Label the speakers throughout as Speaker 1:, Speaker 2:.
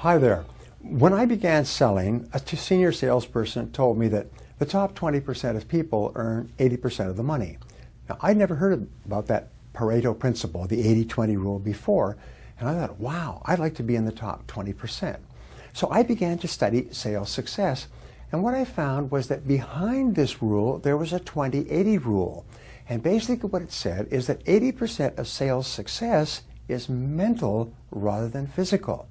Speaker 1: Hi there. When I began selling, a senior salesperson told me that the top 20% of people earn 80% of the money. Now, I'd never heard about that Pareto principle, the 80-20 rule, before, and I thought, wow, I'd like to be in the top 20%. So I began to study sales success, and what I found was that behind this rule, there was a 20-80 rule. And basically what it said is that 80% of sales success is mental rather than physical.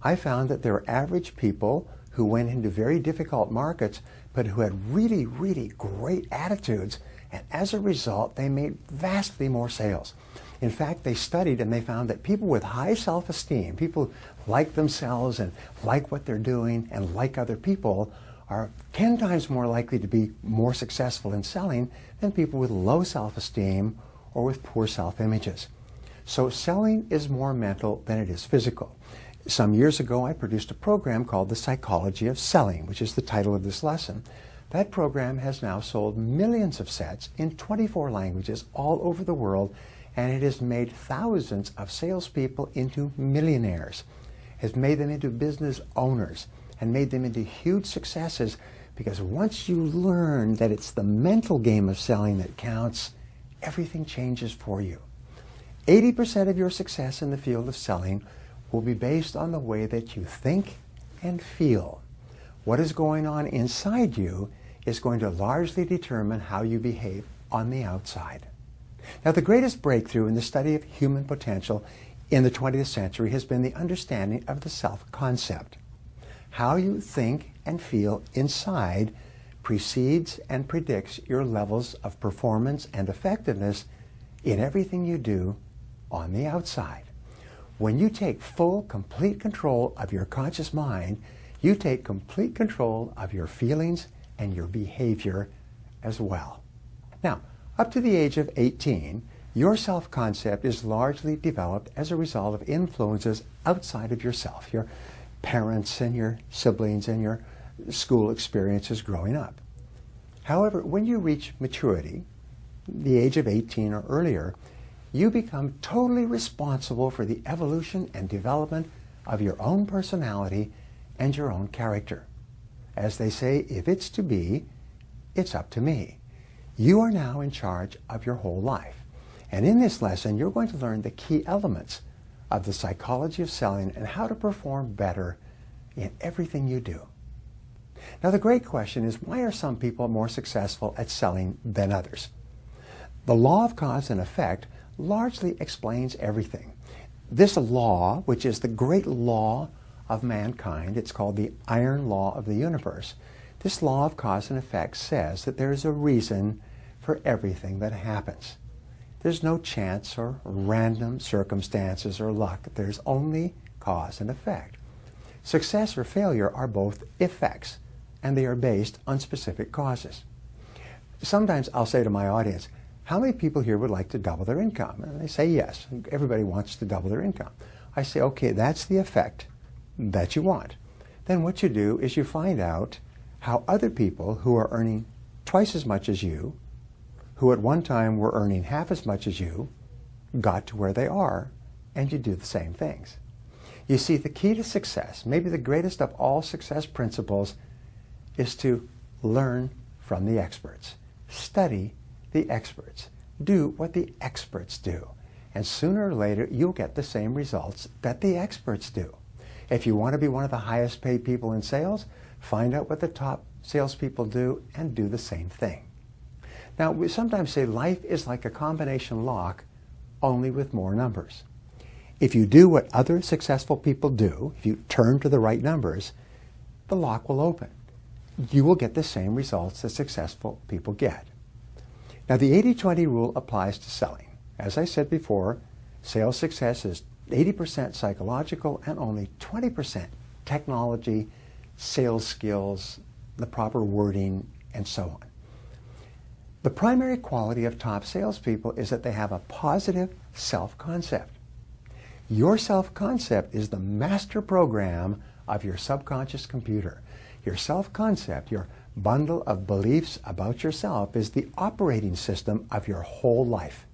Speaker 1: I found that there were average people who went into very difficult markets, but who had really, really great attitudes, and as a result, they made vastly more sales. In fact, they studied and they found that people with high self-esteem, people who like themselves and like what they're doing and like other people, are 10 times more likely to be more successful in selling than people with low self-esteem or with poor self-images. So selling is more mental than it is physical. Some years ago, I produced a program called The Psychology of Selling, which is the title of this lesson. That program has now sold millions of sets in 24 languages all over the world, and it has made thousands of salespeople into millionaires, has made them into business owners, and made them into huge successes, because once you learn that it's the mental game of selling that counts, everything changes for you. 80% of your success in the field of selling will be based on the way that you think and feel. What is going on inside you is going to largely determine how you behave on the outside. Now, the greatest breakthrough in the study of human potential in the 20th century has been the understanding of the self-concept. How you think and feel inside precedes and predicts your levels of performance and effectiveness in everything you do on the outside. When you take full, complete control of your conscious mind, you take complete control of your feelings and your behavior as well. Now, up to the age of 18, your self-concept is largely developed as a result of influences outside of yourself, your parents and your siblings and your school experiences growing up. However, when you reach maturity, the age of 18 or earlier, you become totally responsible for the evolution and development of your own personality and your own character. As they say, if it's to be, it's up to me. You are now in charge of your whole life. And in this lesson, you're going to learn the key elements of the psychology of selling and how to perform better in everything you do. Now, the great question is, why are some people more successful at selling than others? The law of cause and effect largely explains everything. This law, which is the great law of mankind, it's called the iron law of the universe. This law of cause and effect says that there is a reason for everything that happens. There's no chance or random circumstances or luck. There's only cause and effect. Success or failure are both effects, and they are based on specific causes. Sometimes I'll say to my audience, how many people here would like to double their income? And they say yes. Everybody wants to double their income. I say, okay, that's the effect that you want. Then what you do is you find out how other people who are earning twice as much as you, who at one time were earning half as much as you, got to where they are, and you do the same things. You see, the key to success, maybe the greatest of all success principles, is to learn from the experts. Study the experts. Do what the experts do. And sooner or later, you'll get the same results that the experts do. If you want to be one of the highest paid people in sales, find out what the top salespeople do and do the same thing. Now, we sometimes say life is like a combination lock, only with more numbers. If you do what other successful people do, if you turn to the right numbers, the lock will open. You will get the same results that successful people get. Now, the 80-20 rule applies to selling. As I said before, sales success is 80% psychological and only 20% technology, sales skills, the proper wording, and so on. The primary quality of top salespeople is that they have a positive self-concept. Your self-concept is the master program of your subconscious computer. Your self-concept, your bundle of beliefs about yourself, is the operating system of your whole life.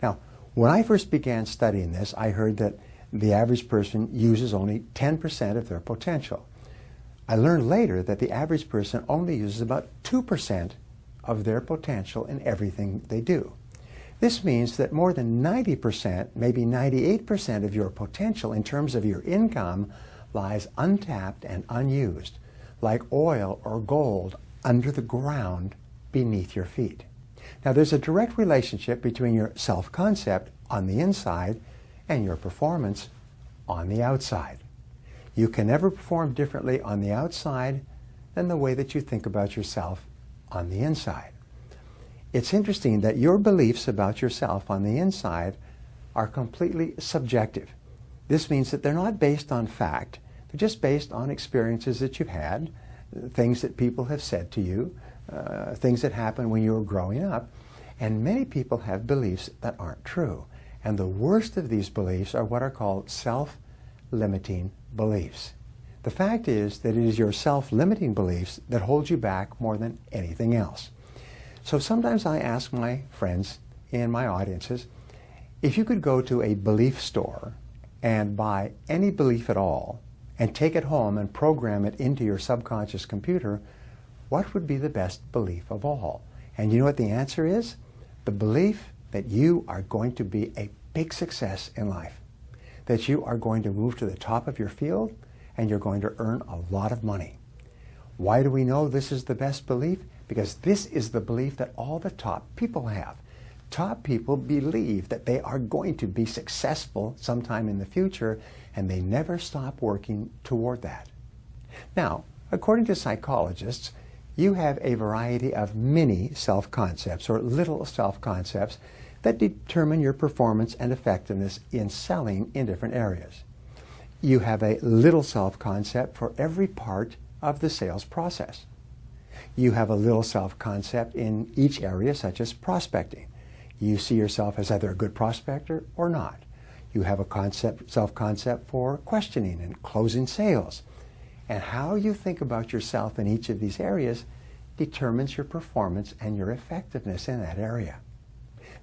Speaker 1: Now, when I first began studying this, I heard that the average person uses only 10% of their potential. I learned later that the average person only uses about 2% of their potential in everything they do. This means that more than 90%, maybe 98% of your potential in terms of your income lies untapped and unused, like oil or gold under the ground beneath your feet. Now, there's a direct relationship between your self-concept on the inside and your performance on the outside. You can never perform differently on the outside than the way that you think about yourself on the inside. It's interesting that your beliefs about yourself on the inside are completely subjective. This means that they're not based on fact. They're just based on experiences that you've had, things that people have said to you, things that happened when you were growing up. And many people have beliefs that aren't true. And the worst of these beliefs are what are called self-limiting beliefs. The fact is that it is your self-limiting beliefs that hold you back more than anything else. So sometimes I ask my friends in my audiences, if you could go to a belief store and buy any belief at all and take it home and program it into your subconscious computer, what would be the best belief of all? And you know what the answer is? The belief that you are going to be a big success in life, that you are going to move to the top of your field and you're going to earn a lot of money. Why do we know this is the best belief? Because this is the belief that all the top people have. Top people believe that they are going to be successful sometime in the future, and they never stop working toward that. Now, according to psychologists, you have a variety of mini self-concepts or little self-concepts that determine your performance and effectiveness in selling in different areas. You have a little self-concept for every part of the sales process. You have a little self-concept in each area, such as prospecting. You see yourself as either a good prospector or not. You have a self-concept for questioning and closing sales. And how you think about yourself in each of these areas determines your performance and your effectiveness in that area.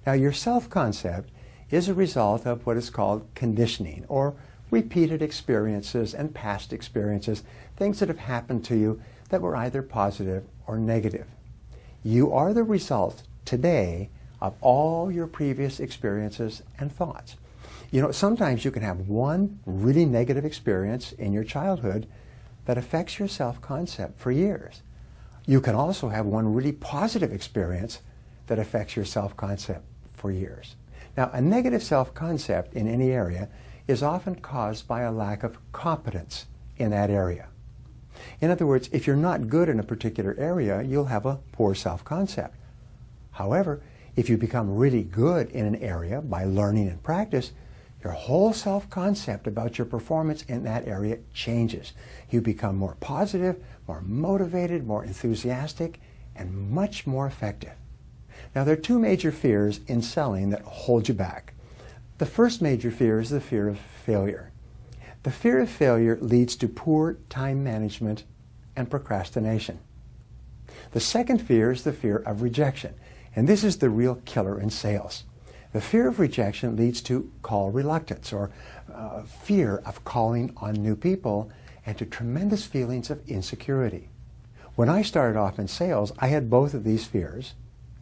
Speaker 1: Now, your self-concept is a result of what is called conditioning, or repeated experiences and past experiences, things that have happened to you that were either positive or negative. You are the result today of all your previous experiences and thoughts. You know, sometimes you can have one really negative experience in your childhood that affects your self-concept for years. You can also have one really positive experience that affects your self-concept for years. Now, a negative self-concept in any area is often caused by a lack of competence in that area. In other words, if you're not good in a particular area, you'll have a poor self-concept. However, if you become really good in an area by learning and practice, your whole self-concept about your performance in that area changes. You become more positive, more motivated, more enthusiastic, and much more effective. Now, there are two major fears in selling that hold you back. The first major fear is the fear of failure. The fear of failure leads to poor time management and procrastination. The second fear is the fear of rejection, and this is the real killer in sales. The fear of rejection leads to call reluctance, or fear of calling on new people, and to tremendous feelings of insecurity. When I started off in sales, I had both of these fears,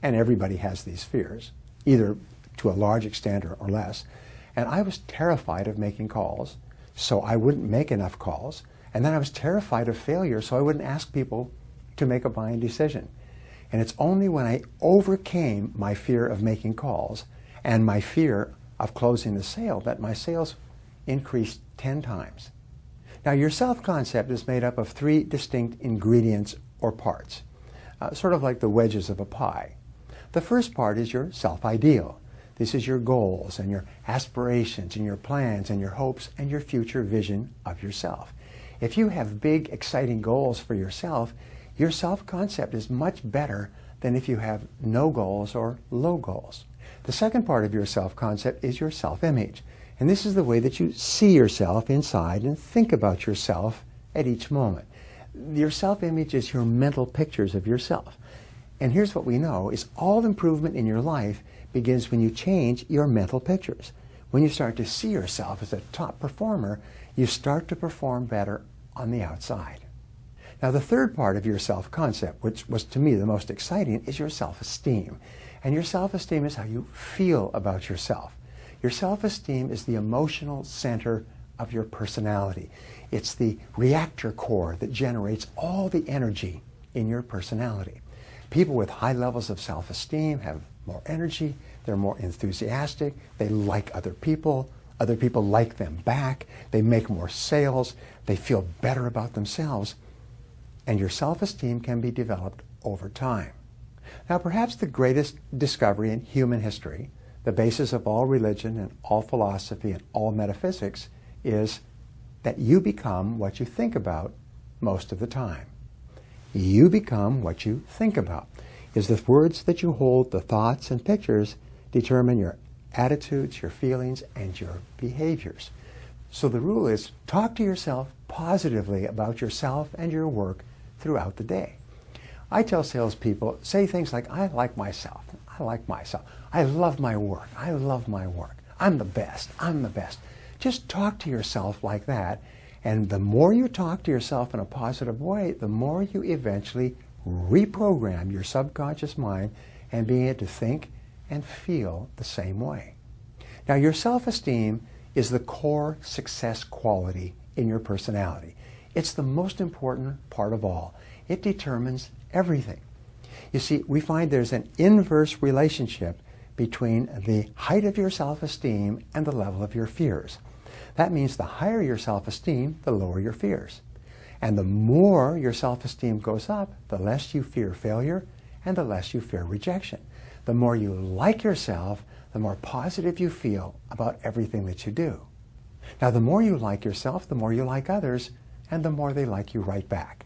Speaker 1: and everybody has these fears, either to a large extent or less, and I was terrified of making calls, so I wouldn't make enough calls, and then I was terrified of failure, so I wouldn't ask people to make a buying decision. And it's only when I overcame my fear of making calls and my fear of closing the sale that my sales increased 10 times. Now, your self-concept is made up of 3 distinct ingredients or parts, sort of like the wedges of a pie. The first part is your self-ideal. This is your goals and your aspirations and your plans and your hopes and your future vision of yourself. If you have big, exciting goals for yourself, your self-concept is much better than if you have no goals or low goals. The second part of your self-concept is your self-image. And this is the way that you see yourself inside and think about yourself at each moment. Your self-image is your mental pictures of yourself. And here's what we know, is all improvement in your life begins when you change your mental pictures. When you start to see yourself as a top performer, you start to perform better on the outside. Now, the third part of your self-concept, which was to me the most exciting, is your self-esteem. And your self-esteem is how you feel about yourself. Your self-esteem is the emotional center of your personality. It's the reactor core that generates all the energy in your personality. People with high levels of self-esteem have more energy, they're more enthusiastic, they like other people like them back, they make more sales, they feel better about themselves, and your self-esteem can be developed over time. Now, perhaps the greatest discovery in human history, the basis of all religion and all philosophy and all metaphysics, is that you become what you think about most of the time. You become what you think about. Is the words that you hold, the thoughts and pictures, determine your attitudes, your feelings, and your behaviors. So the rule is, talk to yourself positively about yourself and your work throughout the day. I tell salespeople, say things like, I like myself, I like myself, I love my work, I love my work, I'm the best, I'm the best. Just talk to yourself like that, and the more you talk to yourself in a positive way, the more you eventually reprogram your subconscious mind and being able to think and feel the same way. Now, your self-esteem is the core success quality in your personality. It's the most important part of all. It determines everything. You see, we find there's an inverse relationship between the height of your self-esteem and the level of your fears. That means the higher your self-esteem, the lower your fears. And the more your self-esteem goes up, the less you fear failure and the less you fear rejection. The more you like yourself, the more positive you feel about everything that you do. Now, the more you like yourself, the more you like others, and the more they like you right back.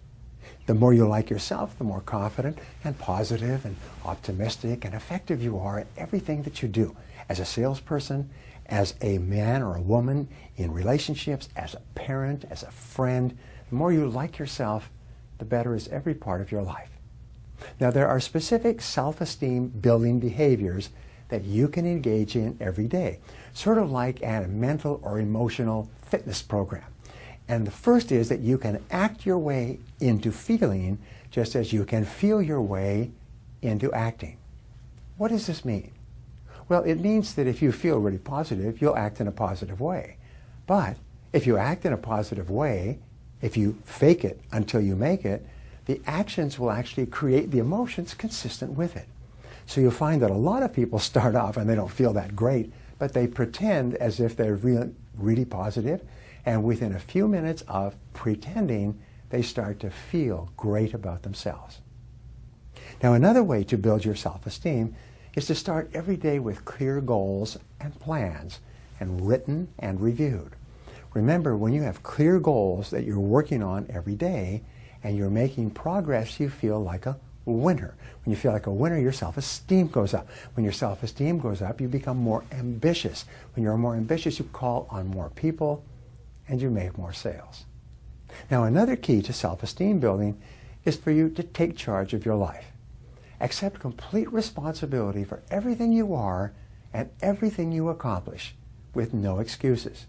Speaker 1: The more you like yourself, the more confident and positive and optimistic and effective you are at everything that you do. As a salesperson, as a man or a woman, in relationships, as a parent, as a friend, the more you like yourself, the better is every part of your life. Now, there are specific self-esteem building behaviors that you can engage in every day, sort of like a mental or emotional fitness program. And the first is that you can act your way into feeling just as you can feel your way into acting. What does this mean? Well, it means that if you feel really positive, you'll act in a positive way. But if you act in a positive way, if you fake it until you make it, the actions will actually create the emotions consistent with it. So you'll find that a lot of people start off and they don't feel that great, but they pretend as if they're really positive, and within a few minutes of pretending, they start to feel great about themselves. Now, another way to build your self-esteem is to start every day with clear goals and plans, and written and reviewed. Remember, when you have clear goals that you're working on every day and you're making progress, you feel like a winner. When you feel like a winner, your self-esteem goes up. When your self-esteem goes up, you become more ambitious. When you're more ambitious, you call on more people and you make more sales. Now, another key to self-esteem building is for you to take charge of your life. Accept complete responsibility for everything you are and everything you accomplish with no excuses.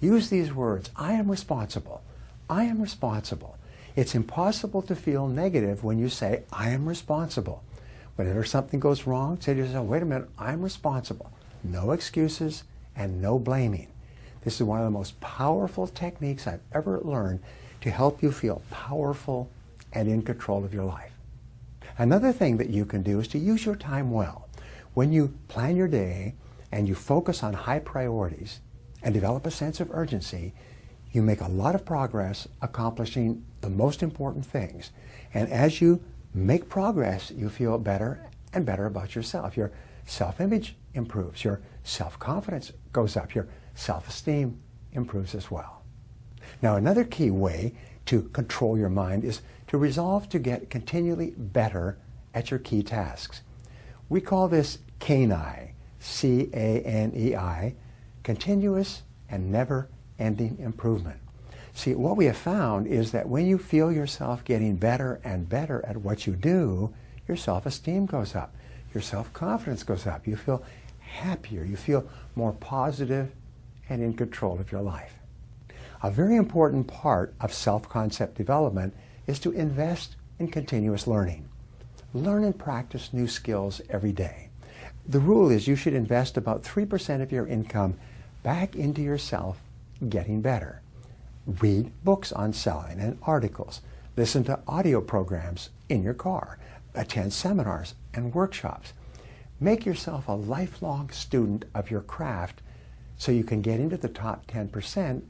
Speaker 1: Use these words, I am responsible. I am responsible. It's impossible to feel negative when you say, I am responsible. Whenever something goes wrong, say to yourself, wait a minute, I'm responsible. No excuses and no blaming. This is one of the most powerful techniques I've ever learned to help you feel powerful and in control of your life. Another thing that you can do is to use your time well. When you plan your day and you focus on high priorities and develop a sense of urgency, you make a lot of progress accomplishing the most important things. And as you make progress, you feel better and better about yourself. Your self-image improves. Your self-confidence goes up. Your self-esteem improves as well. Now, another key way to control your mind is to resolve to get continually better at your key tasks. We call this CANEI, C-A-N-E-I, continuous and never-ending improvement. See, what we have found is that when you feel yourself getting better and better at what you do, your self-esteem goes up, your self-confidence goes up, you feel happier. You feel more positive and in control of your life. A very important part of self-concept development is to invest in continuous learning. Learn and practice new skills every day. The rule is you should invest about 3% of your income back into yourself getting better. Read books on selling and articles. Listen to audio programs in your car. Attend seminars and workshops. Make yourself a lifelong student of your craft so you can get into the top 10%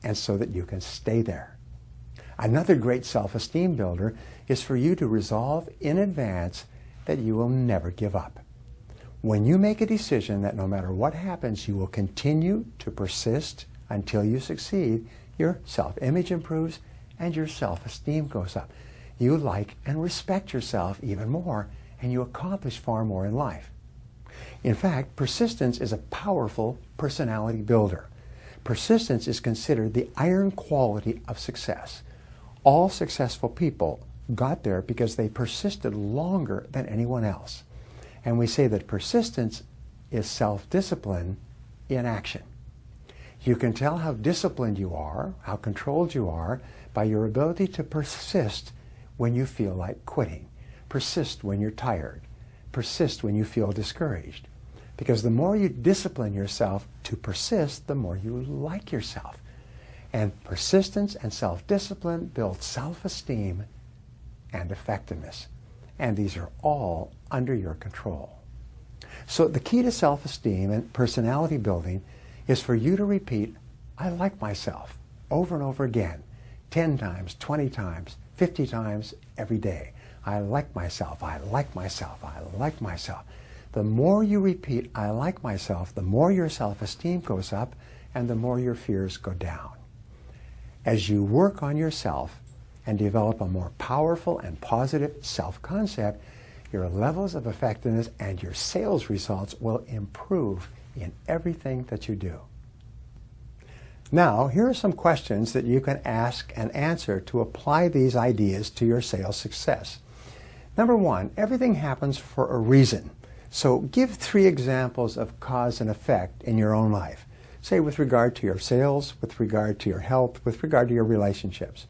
Speaker 1: and so that you can stay there. Another great self-esteem builder is for you to resolve in advance that you will never give up. When you make a decision that no matter what happens, you will continue to persist until you succeed, your self-image improves and your self-esteem goes up. You like and respect yourself even more, and you accomplish far more in life. In fact, persistence is a powerful personality builder. Persistence is considered the iron quality of success. All successful people got there because they persisted longer than anyone else. And we say that persistence is self-discipline in action. You can tell how disciplined you are, how controlled you are, by your ability to persist when you feel like quitting. Persist when you're tired. Persist when you feel discouraged. Because the more you discipline yourself to persist, the more you like yourself. And persistence and self-discipline build self-esteem and effectiveness. And these are all under your control. So the key to self-esteem and personality building is for you to repeat, I like myself, over and over again, 10 times, 20 times, 50 times every day. I like myself, I like myself, I like myself. The more you repeat, I like myself, the more your self-esteem goes up and the more your fears go down. As you work on yourself and develop a more powerful and positive self-concept, your levels of effectiveness and your sales results will improve in everything that you do. Now, here are some questions that you can ask and answer to apply these ideas to your sales success. Number one, everything happens for a reason. So give 3 examples of cause and effect in your own life. Say with regard to your sales, with regard to your health, with regard to your relationships.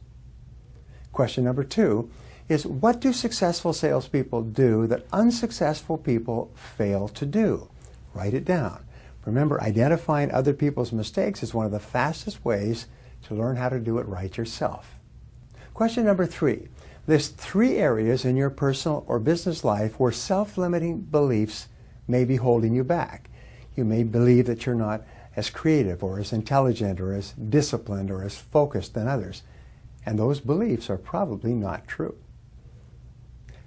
Speaker 1: Question number 2 is, what do successful salespeople do that unsuccessful people fail to do? Write it down. Remember, identifying other people's mistakes is one of the fastest ways to learn how to do it right yourself. Question number 3. List 3 areas in your personal or business life where self-limiting beliefs may be holding you back. You may believe that you're not as creative or as intelligent or as disciplined or as focused than others. And those beliefs are probably not true.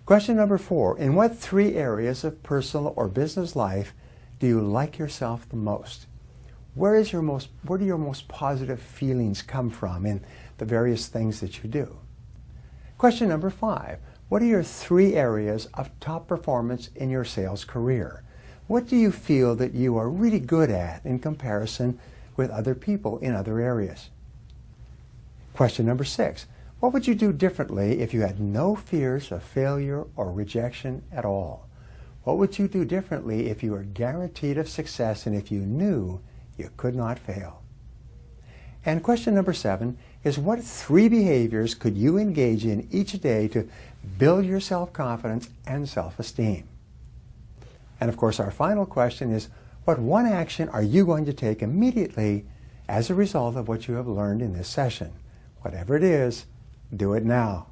Speaker 1: Question number 4. In what 3 areas of personal or business life do you like yourself the most? Where do your most positive feelings come from in the various things that you do? Question number 5. What are your 3 areas of top performance in your sales career? What do you feel that you are really good at in comparison with other people in other areas? Question number 6. What would you do differently if you had no fears of failure or rejection at all? What would you do differently if you were guaranteed of success and if you knew you could not fail? And question number 7 is, what 3 behaviors could you engage in each day to build your self-confidence and self-esteem? And of course, our final question is, what 1 action are you going to take immediately as a result of what you have learned in this session? Whatever it is, do it now.